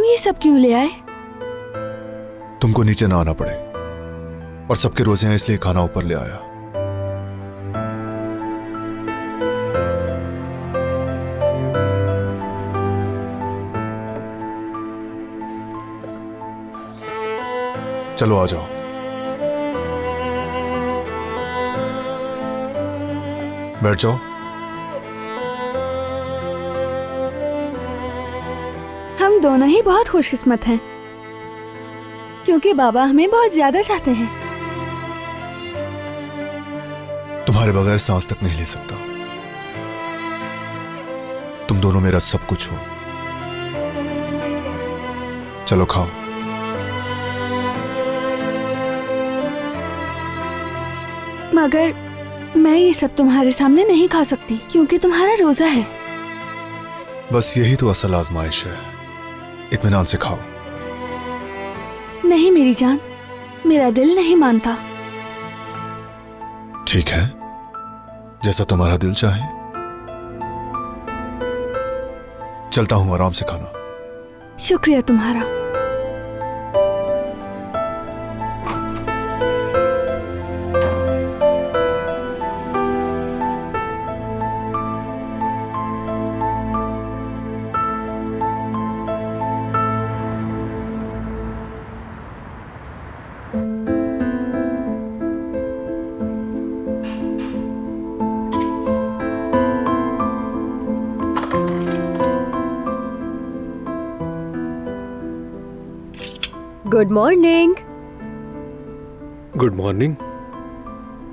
ये सब क्यों ले आए? तुमको नीचे ना आना पड़े, और सबके रोजे हैं इसलिए खाना ऊपर ले आया। चलो आ जाओ। बैठ जाओ। हम दोनों ही बहुत खुशकिस्मत हैं, क्योंकि बाबा हमें बहुत ज्यादा चाहते हैं। तुम्हारे बगैर सांस तक नहीं ले सकता। तुम दोनों मेरा सब कुछ हो। चलो खाओ। मगर मैं ये सब तुम्हारे सामने नहीं खा सकती, क्योंकि तुम्हारा रोजा है। बस यही तो असल आजमाइश है। इत्मीनान से खाओ। नहीं मेरी जान, मेरा दिल नहीं मानता। ठीक है, जैसा तुम्हारा दिल चाहे। चलता हूं, आराम से खाना। शुक्रिया तुम्हारा। Good morning. Good morning.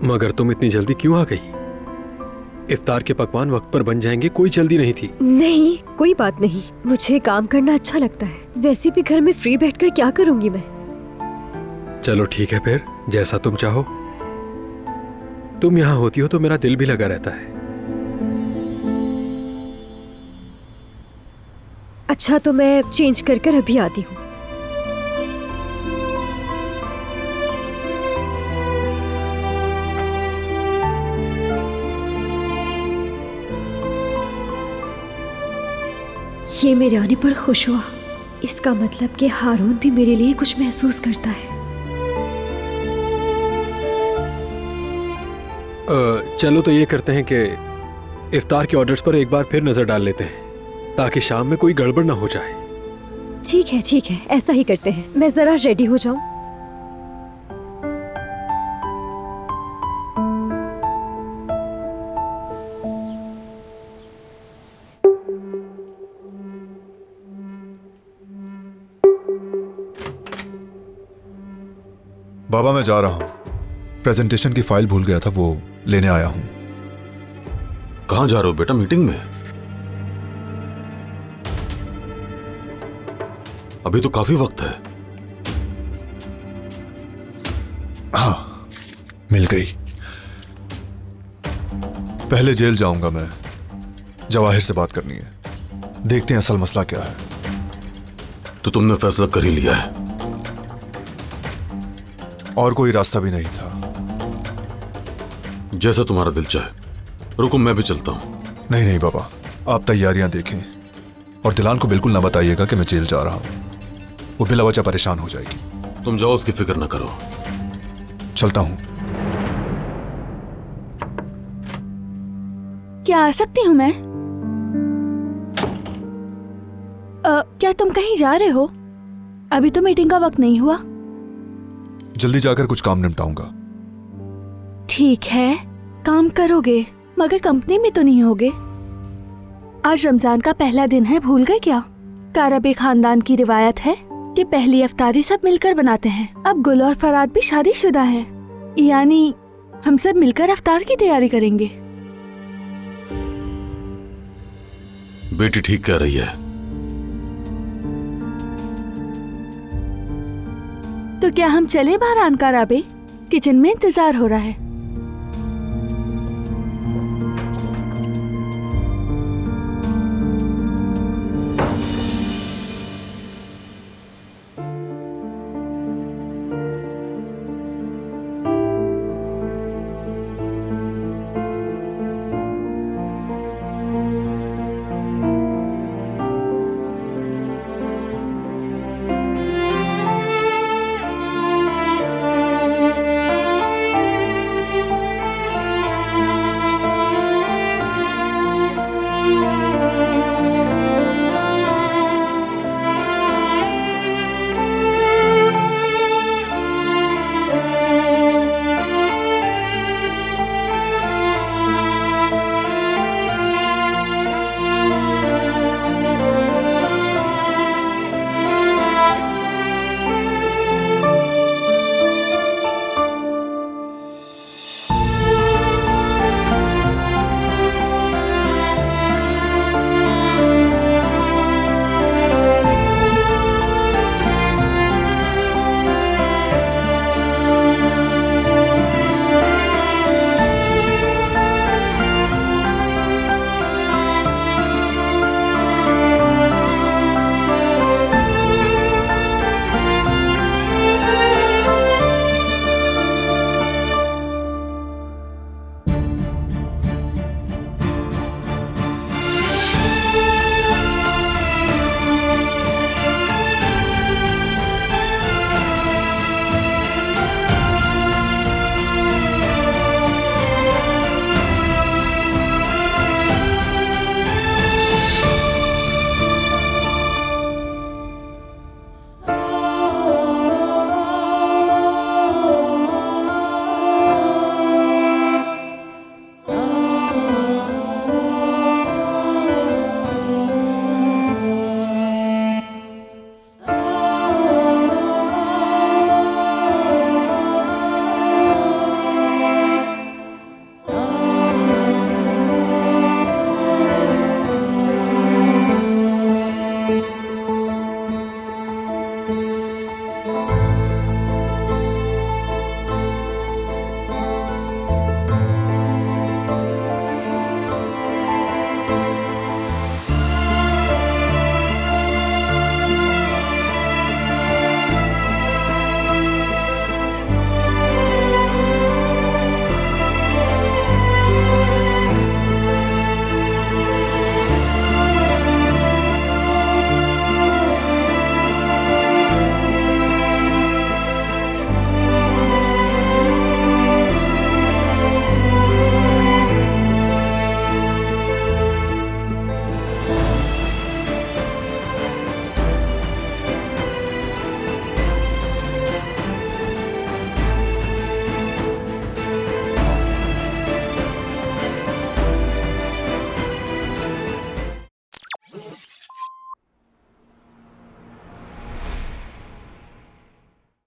मगर तुम इतनी जल्दी क्यों आ गई? इफ्तार के पकवान वक्त पर बन जाएंगे, कोई जल्दी नहीं थी। नहीं, कोई बात नहीं, मुझे काम करना अच्छा लगता है। वैसे भी घर में फ्री बैठकर क्या करूंगी मैं। चलो ठीक है फिर, जैसा तुम चाहो। तुम यहाँ होती हो तो मेरा दिल भी लगा रहता है। अच्छा, तो मैं चेंज कर अभी आती हूँ। ये मेरे आने पर खुश हुआ। इसका मतलब कि हारून भी मेरे लिए कुछ महसूस करता है। चलो तो ये करते हैं कि इफ्तार के ऑर्डर्स पर एक बार फिर नजर डाल लेते हैं, ताकि शाम में कोई गड़बड़ ना हो जाए। ठीक है, ऐसा ही करते हैं। मैं जरा रेडी हो जाऊं। बाबा मैं जा रहा हूं। प्रेजेंटेशन की फाइल भूल गया था, वो लेने आया हूं। कहां जा रहे हो बेटा? मीटिंग में? अभी तो काफी वक्त है। हाँ, मिल गई। पहले जेल जाऊंगा मैं। जवाहिर से बात करनी है। देखते हैं असल मसला क्या है। तो तुमने फैसला कर ही लिया है? और कोई रास्ता भी नहीं था। जैसा तुम्हारा दिल चाहे। रुको, मैं भी चलता हूं। नहीं बाबा, आप तैयारियां देखें और दिलान को बिल्कुल ना बताइएगा कि मैं जेल जा रहा हूं। वो बिला वजह परेशान हो जाएगी। तुम जाओ, उसकी फिक्र ना करो। चलता हूं। क्या आ सकती हूँ मैं? क्या तुम कहीं जा रहे हो? अभी तो मीटिंग का वक्त नहीं हुआ। जल्दी जाकर कुछ काम निपटाऊंगा। ठीक है, काम करोगे, मगर कंपनी में तो नहीं होगे। आज रमजान का पहला दिन है, भूल गए क्या? कारबी खानदान की रिवायत है कि पहली इफ्तारी सब मिलकर बनाते हैं। अब गुल और फराद भी शादीशुदा हैं, यानी हम सब मिलकर इफ्तार की तैयारी करेंगे। बेटी ठीक कह रही है। तो क्या हम चलें बाहर? आनकार आबे, किचन में इंतजार हो रहा है।